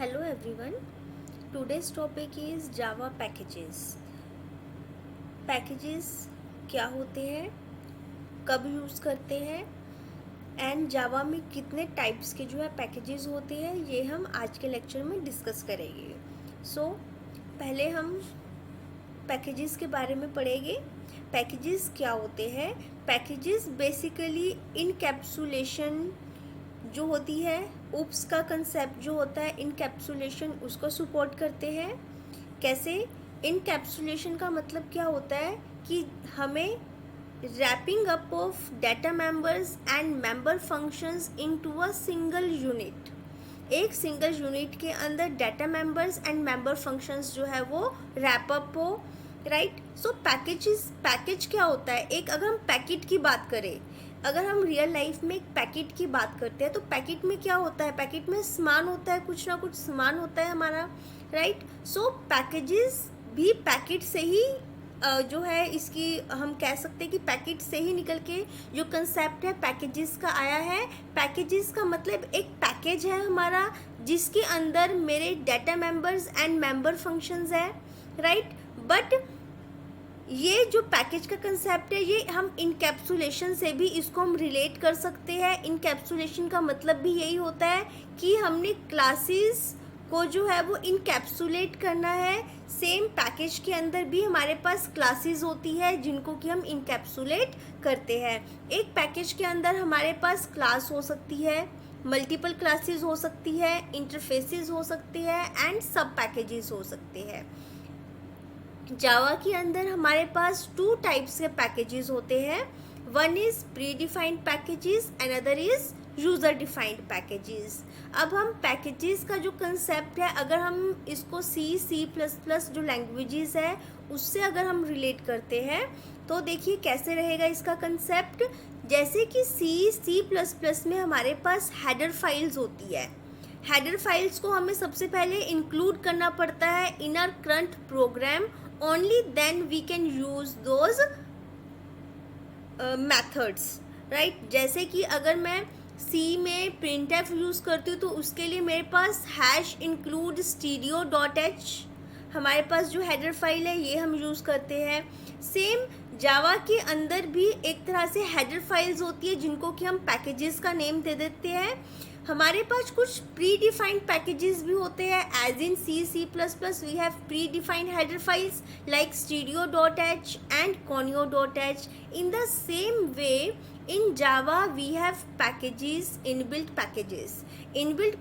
Hello everyone. Today's topic is Java packages. Packages क्या होते हैं, कब यूज़ करते हैं एंड जावा में कितने टाइप्स के जो है पैकेजेस होते हैं, ये हम आज के लेक्चर में डिस्कस करेंगे। पहले हम पैकेजेस के बारे में पढ़ेंगे। पैकेजेस क्या होते हैं? पैकेजेस बेसिकली इनकैप्सुलेशन जो होती है, उप्स का कंसेप्ट जो होता है इनकैप्सुलेशन, उसको सपोर्ट करते हैं। कैसे? इनकैप्सुलेशन का मतलब क्या होता है कि हमें wrapping up of data members and member functions into a single unit. एक सिंगल यूनिट के अंदर data members and member functions जो है वो रैप अप हो, राइट। पैकेज क्या होता है? एक अगर हम पैकेट की बात करें, अगर हम रियल लाइफ में एक पैकेट की बात करते हैं तो पैकेट में क्या होता है? पैकेट में सामान होता है, कुछ ना कुछ सामान होता है हमारा, राइट। पैकेजेस भी पैकेट से ही जो है, इसकी हम कह सकते हैं कि पैकेट से ही निकल के जो कंसेप्ट है पैकेजेस का आया है। पैकेजेस का मतलब एक पैकेज है हमारा जिसके अंदर मेरे data members and member functions है, राइट। बट ये जो पैकेज का कंसेप्ट है, ये हम इनकैप्सुलेशन से भी इसको हम रिलेट कर सकते हैं। इनकैप्सुलेशन का मतलब भी यही होता है कि हमने क्लासेस को जो है वो इनकैप्सुलेट करना है। सेम पैकेज के अंदर भी हमारे पास क्लासेस होती है जिनको कि हम इनकैप्सुलेट करते हैं। एक पैकेज के अंदर हमारे पास क्लास हो सकती है, मल्टीपल क्लासेस हो सकती है, इंटरफेसेस हो सकती है एंड सब पैकेजेस हो सकते हैं। जावा के अंदर हमारे पास टू टाइप्स के पैकेजेस होते हैं। One is pre defined packages, another is user defined packages. अब हम पैकेजेस का जो कंसेप्ट है, अगर हम इसको C++ जो लैंग्वेजेस है उससे अगर हम रिलेट करते हैं तो देखिए कैसे रहेगा इसका कंसेप्ट। जैसे कि C++ में हमारे पास हेडर फाइल्स होती है। हेडर फाइल्स को हमें सबसे पहले इंक्लूड करना पड़ता है in our current program, only then we can use those methods, right. जैसे कि अगर मैं सी में printf यूज़ करती हूँ तो उसके लिए मेरे पास #include stereo.h हमारे पास जो हेडर फाइल है ये हम यूज़ करते हैं। सेम जावा के अंदर भी एक तरह से हेडर फाइल्स होती है जिनको कि हम पैकेजेस का नेम दे देते हैं। हमारे पास कुछ प्री डिफाइंड पैकेजेस भी होते हैं, as in C++ we have pre defined header files like stereo.h and conio.h। In the same way in Java we have packages, inbuilt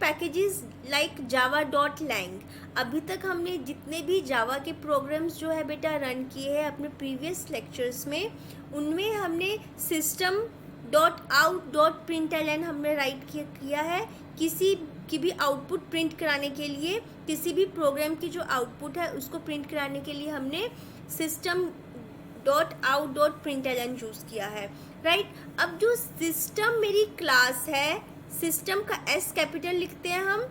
packages like java.lang। अभी तक हमने जितने भी जावा के प्रोग्राम्स जो है बेटा रन किए हैं अपने प्रीवियस लेक्चर्स में, उनमें हमने system.out.println हमने राइट किया है। किसी की भी आउटपुट प्रिंट कराने के लिए, किसी भी प्रोग्राम की जो आउटपुट है उसको प्रिंट कराने के लिए हमने system.out.println यूज़ किया है, राइट। अब जो सिस्टम मेरी क्लास है, सिस्टम का S कैपिटल लिखते हैं हम,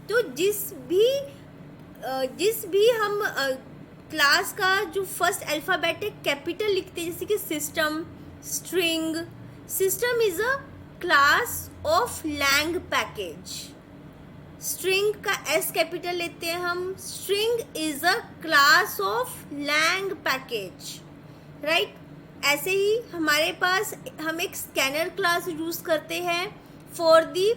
तो जिस भी हम क्लास का जो फर्स्ट अल्फ़ाबेट है कैपिटल लिखते हैं, जैसे कि system, string. System is a class of lang package. String का S कैपिटल लेते हैं हम, string is a class of lang package, right. ऐसे ही हमारे पास हम एक स्कैनर क्लास यूज़ करते हैं for the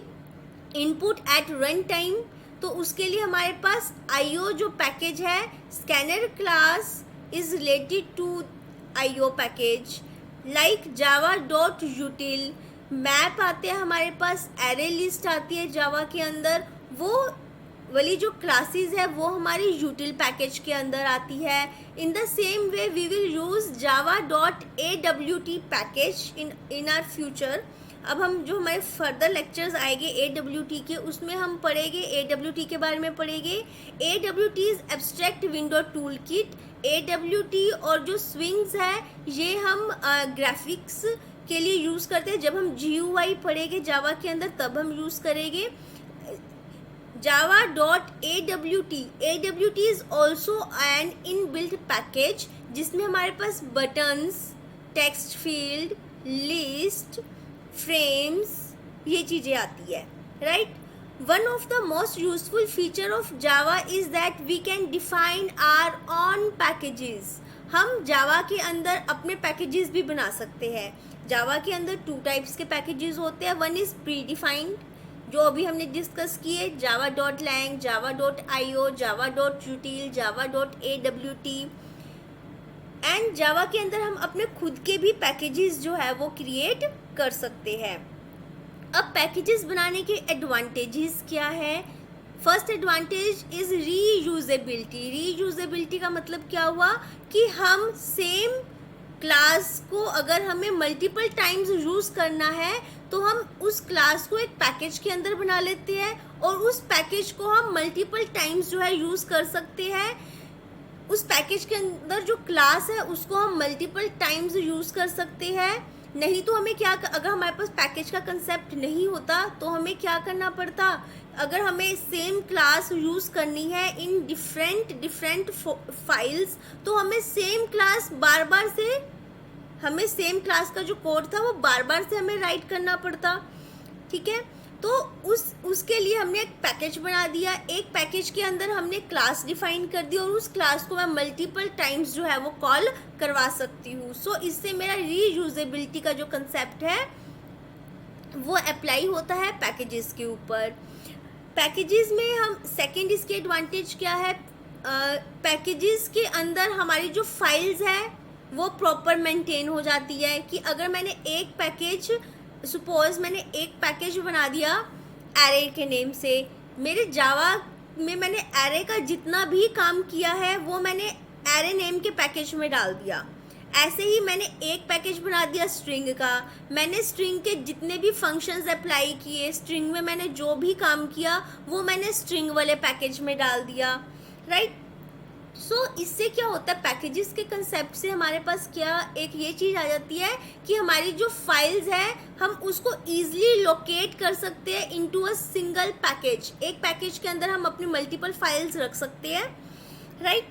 input at run time, तो उसके लिए हमारे पास IO जो पैकेज है, scanner class is related to IO package like java.util। Map आते हैं हमारे पास, एरे लिस्ट आती है जावा के अंदर, वो वाली जो क्लासेस है वो हमारी यूटिल पैकेज के अंदर आती है। In the same way we will use java.awt package in our future. अब हम जो हमारे फर्दर लेक्चर्स आएंगे AWT के, उसमें हम पढ़ेंगे AWT के बारे में पढ़ेंगे। AWT is abstract window tool kit. AWT और जो स्विंग्स है ये हम ग्राफिक्स के लिए यूज़ करते हैं। जब हम GUI पढ़ेंगे जावा के अंदर तब हम यूज़ करेंगे java.awt। awt is also an inbuilt package जिसमें हमारे पास buttons, text field, list, frames, ये चीज़ें आती है, right. One of the most useful feature of Java is that we can define our own packages. हम Java के अंदर अपने पैकेजेस भी बना सकते हैं. Java के अंदर 2 टाइप्स के पैकेजेस होते हैं. वन इज़ प्री डिफाइंड, जो अभी हमने डिस्कस किए, java.lang, java.io, java.util, java.awt. And जावा के अंदर हम अपने खुद के भी पैकेजेस जो है वो क्रिएट कर सकते हैं. अब पैकेजेस बनाने के एडवांटेजेस क्या है? First advantage is reusability. Reusability का मतलब क्या हुआ कि हम सेम क्लास को अगर हमें मल्टीपल टाइम्स यूज़ करना है तो हम उस क्लास को एक पैकेज के अंदर बना लेते हैं और उस पैकेज को हम मल्टीपल टाइम्स जो है यूज़ कर सकते हैं. उस पैकेज के अंदर जो क्लास है उसको हम मल्टीपल टाइम्स यूज़ कर सकते हैं. नहीं तो हमें क्या, अगर हमारे पास पैकेज का कंसेप्ट नहीं होता तो हमें क्या करना पड़ता? अगर हमें सेम क्लास यूज़ करनी है इन डिफरेंट फाइल्स तो हमें सेम क्लास हमें सेम क्लास का जो कोड था वो बार बार से हमें राइट करना पड़ता. ठीक है, तो उसके लिए हमने एक पैकेज बना दिया. एक पैकेज के अंदर हमने क्लास डिफाइन कर दी और उस क्लास को मैं मल्टीपल टाइम्स जो है वो कॉल करवा सकती हूँ. सो इससे मेरा रीयूजेबिलिटी का जो कंसेप्ट है वो अप्लाई होता है पैकेजेस के ऊपर. पैकेजेस में हम सेकंड इसके एडवांटेज क्या है? पैकेजेस के अंदर हमारी जो फाइल्स है वो प्रॉपर मेंटेन हो जाती है. कि अगर मैंने सपोज मैंने एक पैकेज बना दिया एरे के नेम से, मेरे जावा में मैंने एरे का जितना भी काम किया है वो मैंने एरे नेम के पैकेज में डाल दिया. ऐसे ही मैंने एक पैकेज बना दिया स्ट्रिंग का, मैंने स्ट्रिंग के जितने भी फंक्शंस अप्लाई किए, स्ट्रिंग में मैंने जो भी काम किया वो मैंने स्ट्रिंग वाले पैकेज में डाल दिया. राइट. सो इससे क्या होता है, पैकेजेस के कंसेप्ट से हमारे पास क्या एक ये चीज़ आ जाती है कि हमारी जो फाइल्स है हम उसको ईजिली लोकेट कर सकते हैं इनटू अ सिंगल पैकेज. एक पैकेज के अंदर हम अपनी मल्टीपल फाइल्स रख सकते हैं. राइट.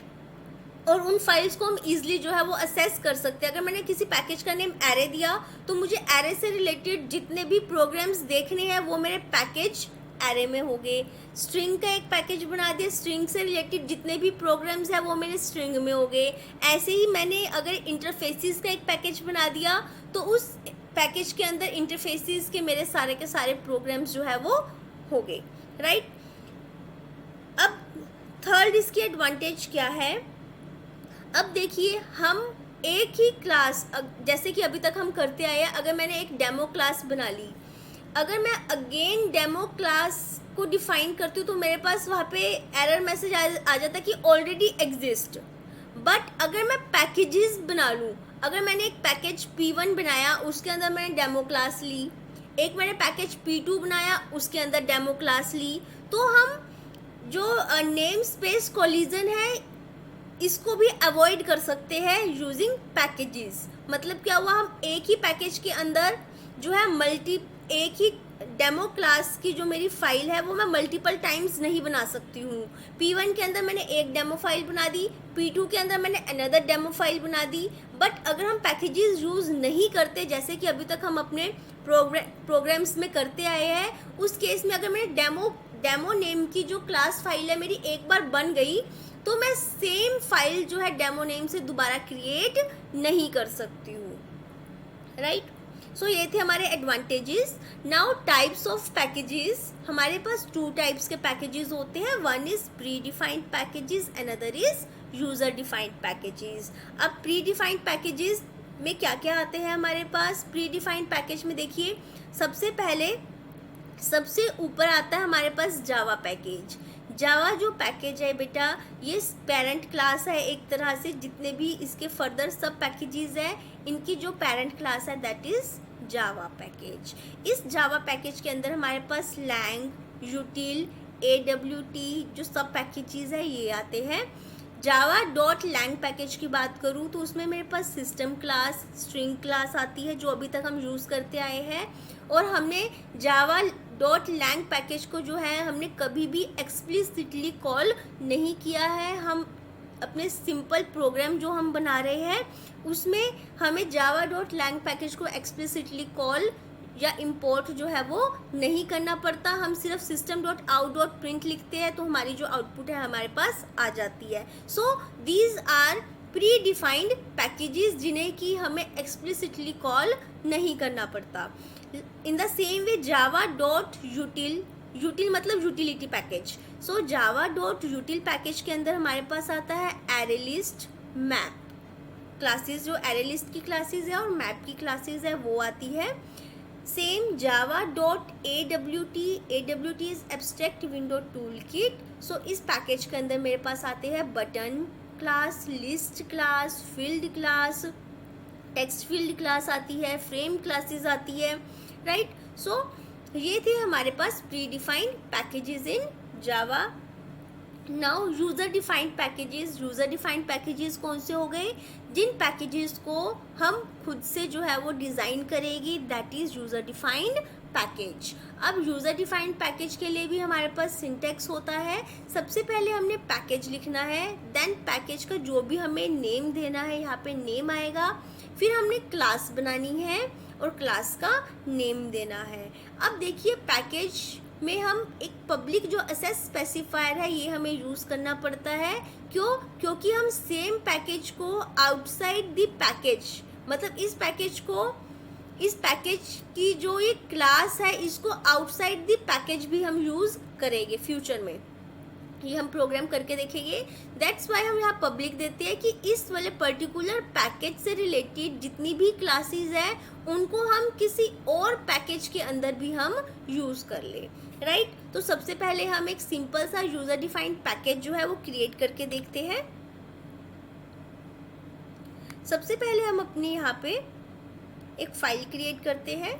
और उन फाइल्स को हम ईजिली जो है वो असेस कर सकते हैं. अगर मैंने किसी पैकेज का नेम एरे दिया तो मुझे एरे से रिलेटेड जितने भी प्रोग्राम्स देखने हैं वो मेरे पैकेज एरे में हो गए. स्ट्रिंग का एक पैकेज बना दिया, स्ट्रिंग से रिलेटेड जितने भी प्रोग्राम्स हैं वो मेरे स्ट्रिंग में हो गए. ऐसे ही मैंने अगर इंटरफेसिस का एक पैकेज बना दिया तो उस पैकेज के अंदर इंटरफेसिस के मेरे सारे के सारे प्रोग्राम्स जो है वो हो गए. राइट. अब थर्ड इसकी एडवांटेज क्या है? अब देखिए, हम एक ही क्लास, जैसे कि अभी तक हम करते आए हैं, अगर मैंने एक डेमो क्लास बना ली, अगर मैं अगेन डेमो क्लास को डिफाइन करती हूँ तो मेरे पास वहाँ पे एरर मैसेज आ जाता है कि ऑलरेडी एग्जिस्ट. बट अगर मैं पैकेजेस बना लूँ, अगर मैंने एक पैकेज P1 बनाया उसके अंदर मैंने डेमो क्लास ली, एक मैंने पैकेज P2 बनाया उसके अंदर डेमो क्लास ली, तो हम जो नेम स्पेस कोलिजन है इसको भी अवॉइड कर सकते हैं यूजिंग पैकेजेस. मतलब क्या हुआ, हम एक ही पैकेज के अंदर जो है एक ही डेमो क्लास की जो मेरी फाइल है वो मैं मल्टीपल टाइम्स नहीं बना सकती हूँ. P1 के अंदर मैंने एक डेमो फाइल बना दी, P2 के अंदर मैंने अनदर डेमो फाइल बना दी. बट अगर हम पैकेजेस यूज़ नहीं करते, जैसे कि अभी तक हम अपने प्रोग्राम्स में करते आए हैं, उस केस में अगर मैंने डेमो नेम की जो क्लास फाइल है मेरी एक बार बन गई तो मैं सेम फाइल जो है डेमो नेम से दोबारा क्रिएट नहीं कर सकती हूँ. राइट. सो ये थे हमारे advantages. Now types of packages. हमारे पास 2 टाइप्स के पैकेजेस होते हैं. One is pre defined packages, another is user defined packages. अब प्री डिफाइंड पैकेजेस में क्या क्या आते हैं हमारे पास? प्री डिफाइंड पैकेज में देखिए, सबसे ऊपर आता है हमारे पास जावा पैकेज. जावा जो पैकेज है बेटा, ये पेरेंट क्लास है एक तरह से. जितने भी इसके फर्दर सब पैकेजेस हैं इनकी जो पेरेंट क्लास है दैट इज़ जावा पैकेज. इस जावा पैकेज के अंदर हमारे पास लैंग, यूटिल, AWT जो सब पैकेजेस है ये आते हैं. java.lang पैकेज की बात करूँ तो उसमें मेरे पास सिस्टम क्लास, स्ट्रिंग क्लास आती है जो अभी तक हम यूज़ करते आए हैं. और हमने java.lang पैकेज को जो है हमने कभी भी एक्सप्लिसिटली कॉल नहीं किया है. हम अपने सिंपल प्रोग्राम जो हम बना रहे हैं उसमें हमें java.lang पैकेज को एक्सप्लिसिटली कॉल या इम्पोर्ट जो है वो नहीं करना पड़ता, हम सिर्फ system.out.print लिखते हैं तो हमारी जो आउटपुट है हमारे पास आ जाती है। So these are predefined packages जिन्हें कि हमें एक्सप्लिसिटली कॉल नहीं करना पड़ता। In the same way Java dot util मतलब utility package. So Java dot util package के अंदर हमारे पास आता है एरे लिस्ट, मैप क्लासेस, जो एरे लिस्ट की क्लासेस है और मैप की क्लासेस है वो आती है। Same Java dot AWT is abstract window toolkit. So इस पैकेज के अंदर मेरे पास आते हैं button class, list class, field class, text field class आती है, फ्रेम क्लासेस आती है, राइट। सो ये थे हमारे पास प्री डिफाइंड पैकेजेस इन जावा। नाउ यूज़र डिफाइंड पैकेजेस कौन से हो गए? जिन पैकेजेस को हम खुद से जो है वो डिज़ाइन करेगी, that is user defined package. अब यूज़र डिफाइंड पैकेज के लिए भी हमारे पास सिंटैक्स होता है। सबसे पहले हमने पैकेज लिखना है, देन पैकेज का जो भी हमें नेम देना है यहाँ पे नेम आएगा, फिर हमने क्लास बनानी है और क्लास का नेम देना है। अब देखिए पैकेज में हम एक पब्लिक जो एसेस स्पेसिफायर है ये हमें यूज़ करना पड़ता है। क्यों? क्योंकि हम सेम पैकेज को आउटसाइड द पैकेज, मतलब इस पैकेज की जो ये क्लास है इसको आउटसाइड द पैकेज भी हम यूज़ करेंगे फ्यूचर में, ये हम प्रोग्राम करके देखेंगे। दैट्स वाई हम यहाँ पब्लिक देते हैं कि इस वाले पर्टिकुलर पैकेज से रिलेटेड जितनी भी क्लासेस हैं उनको हम किसी और पैकेज के अंदर भी हम यूज़ कर ले, राइट। तो सबसे पहले हम एक सिंपल सा यूज़र डिफाइंड पैकेज जो है वो क्रिएट करके देखते हैं। सबसे पहले हम अपने यहाँ पे एक फाइल क्रिएट करते हैं।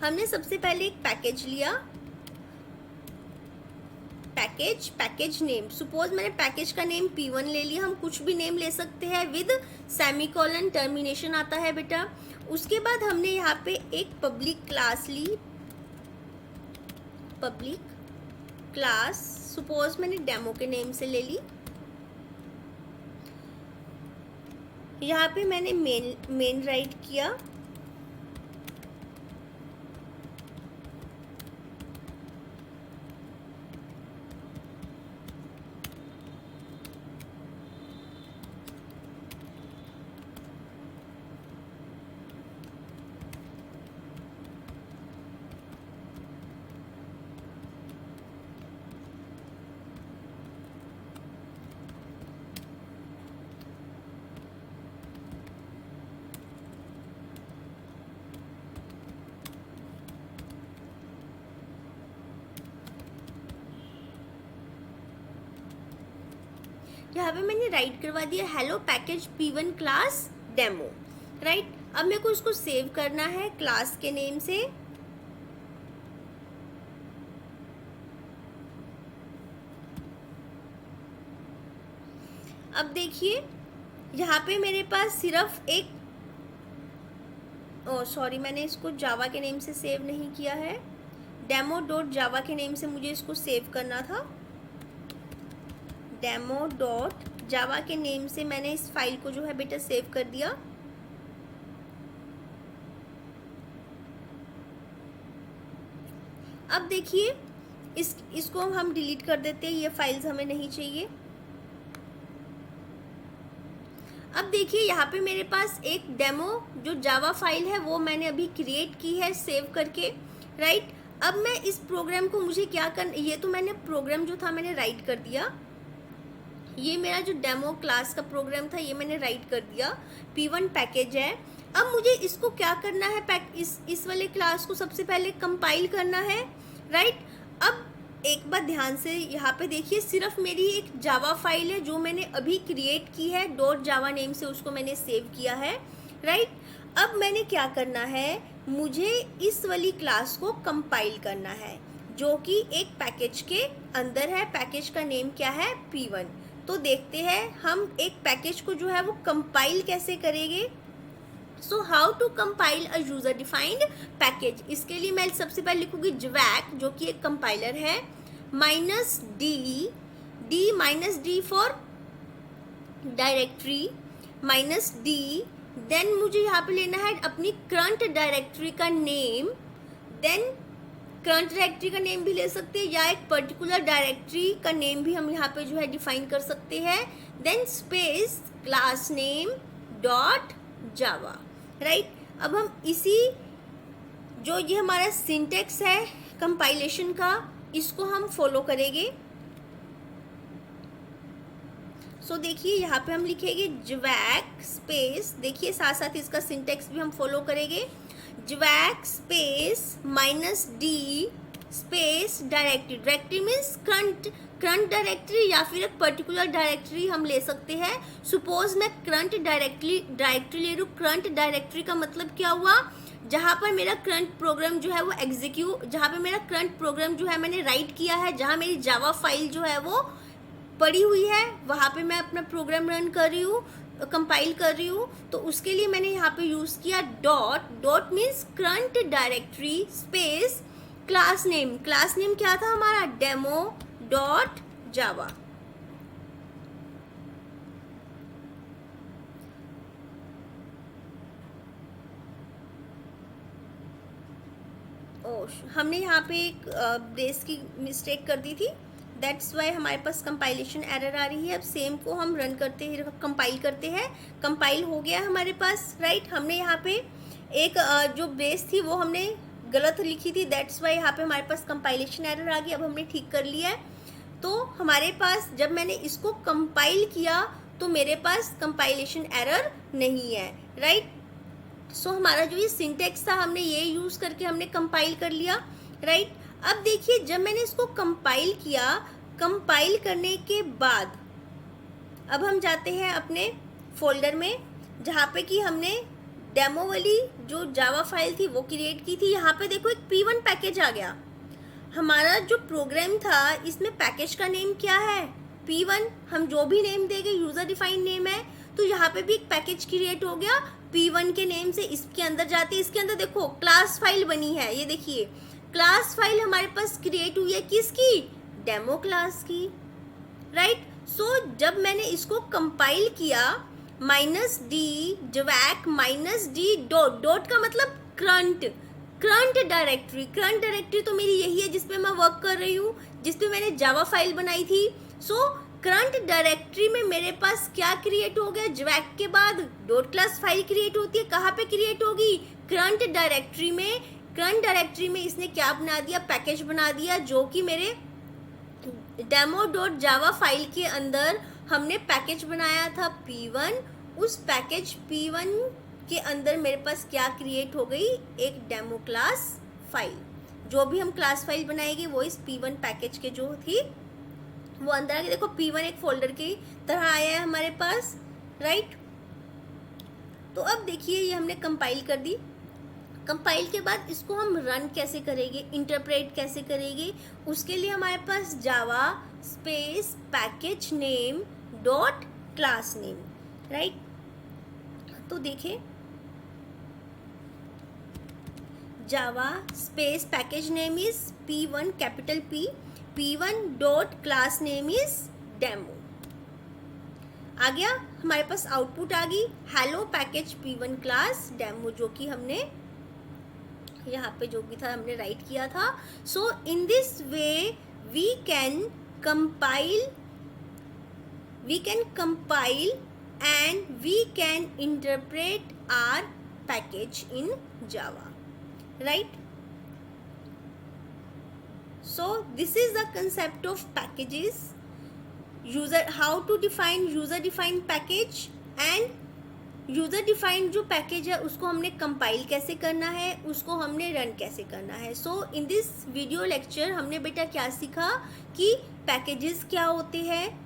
हमने सबसे पहले एक पैकेज लिया, पैकेज नेम, सपोज मैंने पैकेज का नेम P1 ले लिया, हम कुछ भी नेम ले सकते हैं विद सेमीकोलन टर्मिनेशन आता है बेटा। उसके बाद हमने यहाँ पे एक पब्लिक क्लास ली, पब्लिक क्लास सपोज मैंने डेमो के नेम से ले ली। यहाँ पे मैंने मेन राइट किया, यहाँ पे मैंने राइट करवा दिया hello package P1 class demo, right. अब मेरे को उसको सेव करना है क्लास के नेम से। अब देखिए यहाँ पे मेरे पास सिर्फ एक सॉरी मैंने इसको जावा के नेम से सेव नहीं किया है, डेमो डॉट जावा के नेम से मुझे इसको सेव करना था। डेमो डॉट जावा के नेम से मैंने इस फाइल को जो है बेटा सेव कर दिया। अब देखिए इसको हम डिलीट कर देते हैं, ये फाइल्स हमें नहीं चाहिए। अब देखिए यहाँ पे मेरे पास एक डेमो जो जावा फाइल है वो मैंने अभी क्रिएट की है सेव करके, राइट। अब मैं इस प्रोग्राम को मुझे क्या करना, ये तो मैंने प्रोग्राम जो था मैंने राइट कर दिया, ये मेरा जो डेमो क्लास का प्रोग्राम था ये मैंने राइट कर दिया, P1 पैकेज है। अब मुझे इसको क्या करना है, इस वाले क्लास को सबसे पहले कंपाइल करना है, राइट। अब एक बात ध्यान से यहाँ पे देखिए, सिर्फ मेरी एक जावा फाइल है जो मैंने अभी क्रिएट की है, डॉट जावा नेम से उसको मैंने सेव किया है, राइट। अब मैंने क्या करना है, मुझे इस वाली क्लास को कंपाइल करना है जो कि एक पैकेज के अंदर है, पैकेज का नेम क्या है P1। तो देखते हैं हम एक पैकेज को जो है वो कंपाइल कैसे करेंगे। So how to compile a user defined package, इसके लिए मैं सबसे पहले लिखूंगी JVAC जो कि एक कंपाइलर है, -d, -d for directory, minus D, then मुझे यहाँ पे लेना है अपनी करंट डायरेक्टरी का नेम, देन करंट डायरेक्टरी का नेम भी ले सकते हैं या एक पर्टिकुलर डायरेक्टरी का नेम भी हम यहाँ पे जो है डिफाइन कर सकते हैं, then space class name dot Java, right. अब हम इसी जो ये हमारा सिंटेक्स है कंपाइलेशन का, इसको हम फॉलो करेंगे। सो देखिए यहाँ पे हम लिखेंगे जवैक स्पेस, देखिए साथ साथ इसका सिंटेक्स भी हम फॉलो करेंगे, javac space minus D space directory, directory means current directory या फिर एक पर्टिकुलर डायरेक्टरी हम ले सकते हैं। सपोज मैं करंट डायरेक्टरी ले रही हूँ। करंट डायरेक्टरी का मतलब क्या हुआ, जहाँ पर मेरा करंट प्रोग्राम जो है वो जहाँ पे मेरा करंट प्रोग्राम जो है मैंने राइट किया है, जहाँ मेरी जावा फाइल जो है वो पड़ी हुई है, वहाँ पे मैं अपना प्रोग्राम रन कर रही हूँ, कंपाइल कर रही हूँ। तो उसके लिए मैंने यहाँ पे यूज़ किया dot means current directory space class name क्या था हमारा, डेमो डॉट जावा। हमने यहाँ पे एक ब्रेस की मिस्टेक कर दी थी, दैट्स वाई हमारे पास कंपाइलेशन एरर आ रही है। अब सेम को हम रन करते हैं, कंपाइल करते हैं, कंपाइल हो गया हमारे पास, राइट। हमने यहाँ पे एक जो ब्रेस थी वो हमने गलत लिखी थी, दैट्स वाई यहाँ पे हमारे पास कंपाइलेशन एरर आ गई। अब हमने ठीक कर लिया है। तो हमारे पास जब मैंने इसको कंपाइल किया तो मेरे पास कंपाइलेशन एरर नहीं है, राइट। सो हमारा जो ये सिंटेक्स था हमने ये यूज़ करके हमने कंपाइल कर लिया, राइट। अब देखिए जब मैंने इसको कंपाइल किया, कंपाइल करने के बाद अब हम जाते हैं अपने फोल्डर में जहाँ पे कि हमने डेमो वाली जो जावा फाइल थी वो क्रिएट की थी। यहाँ पे देखो एक P1 पैकेज आ गया। हमारा जो प्रोग्राम था इसमें पैकेज का नेम क्या है, P1। हम जो भी नेम देंगे यूज़र डिफाइंड नेम है, तो यहाँ पे भी एक पैकेज क्रिएट हो गया P1 के नेम से। इसके अंदर जाते इसके अंदर देखो क्लास फाइल बनी है, ये देखिए क्लास फाइल हमारे पास क्रिएट हुई है, किसकी, डेमो क्लास की, राइट। सो जब मैंने इसको कंपाइल किया, minus D javac minus D dot का मतलब करंट डायरेक्टरी तो मेरी यही है जिसपे मैं वर्क कर रही हूँ, जिसपे मैंने जावा फाइल बनाई थी। सो करंट डायरेक्टरी में मेरे पास क्या क्रिएट हो गया, जवैक के बाद डॉट क्लास फाइल क्रिएट होती है, कहाँ पे क्रिएट होगी, करंट डायरेक्टरी में। करंट डायरेक्टरी में इसने क्या बना दिया, पैकेज बना दिया, जो कि मेरे डेमो डॉट जावा फाइल के अंदर हमने पैकेज बनाया था P1। उस पैकेज P1 के अंदर मेरे पास क्या क्रिएट हो गई, एक डेमो क्लास फाइल। जो भी हम क्लास फाइल बनाएंगे वो इस P1 पैकेज के जो थी वो अंदर आके देखो P1 एक फोल्डर की तरह आया है हमारे पास, राइट। तो अब देखिए ये हमने कंपाइल कर दी। कंपाइल के बाद इसको हम रन कैसे करेंगे, इंटरप्रेट कैसे करेंगे, उसके लिए हमारे पास Java space package name dot class name, right. तो देखिए Java space package name is P1 capital P1 dot class name is demo. आ गया हमारे पास, आउटपुट आ गई hello package P1 class demo, जो कि हमने यहाँ पे जो भी था हमने राइट किया था। So in this way we can compile and we can interpret our package in Java, right. So this is the concept of packages, how to define user defined package and user defined जो package है उसको हमने compile कैसे करना है, उसको हमने run कैसे करना है। सो इन दिस वीडियो लेक्चर हमने बेटा क्या सीखा कि पैकेजेस क्या होते हैं,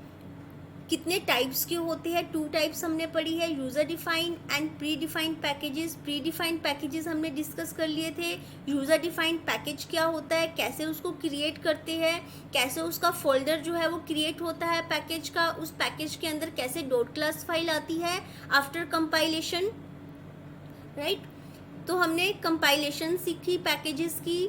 कितने टाइप्स के होते हैं। 2 टाइप्स हमने पढ़ी है, user defined and pre defined packages. Pre defined packages हमने डिस्कस कर लिए थे। यूज़र डिफाइंड पैकेज क्या होता है, कैसे उसको क्रिएट करते हैं, कैसे उसका फोल्डर जो है वो क्रिएट होता है पैकेज का, उस पैकेज के अंदर कैसे डॉट क्लास फाइल आती है आफ्टर कंपाइलेशन, राइट। तो हमने कंपाइलेशन सीखी पैकेजेस की,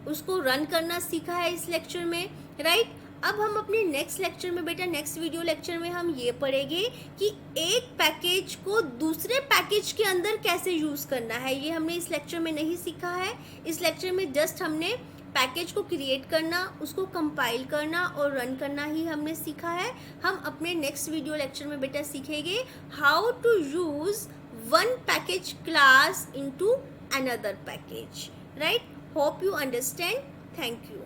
उसको रन करना सीखा है इस लेक्चर में, राइट। अब हम अपने नेक्स्ट लेक्चर में बेटा, नेक्स्ट वीडियो लेक्चर में हम ये पढ़ेंगे कि एक पैकेज को दूसरे पैकेज के अंदर कैसे यूज़ करना है। ये हमने इस लेक्चर में नहीं सीखा है। इस लेक्चर में जस्ट हमने पैकेज को क्रिएट करना, उसको कंपाइल करना और रन करना ही हमने सीखा है। हम अपने नेक्स्ट वीडियो लेक्चर में बेटा सीखेंगे how to use one package class into another package, right? Hope you understand. Thank you.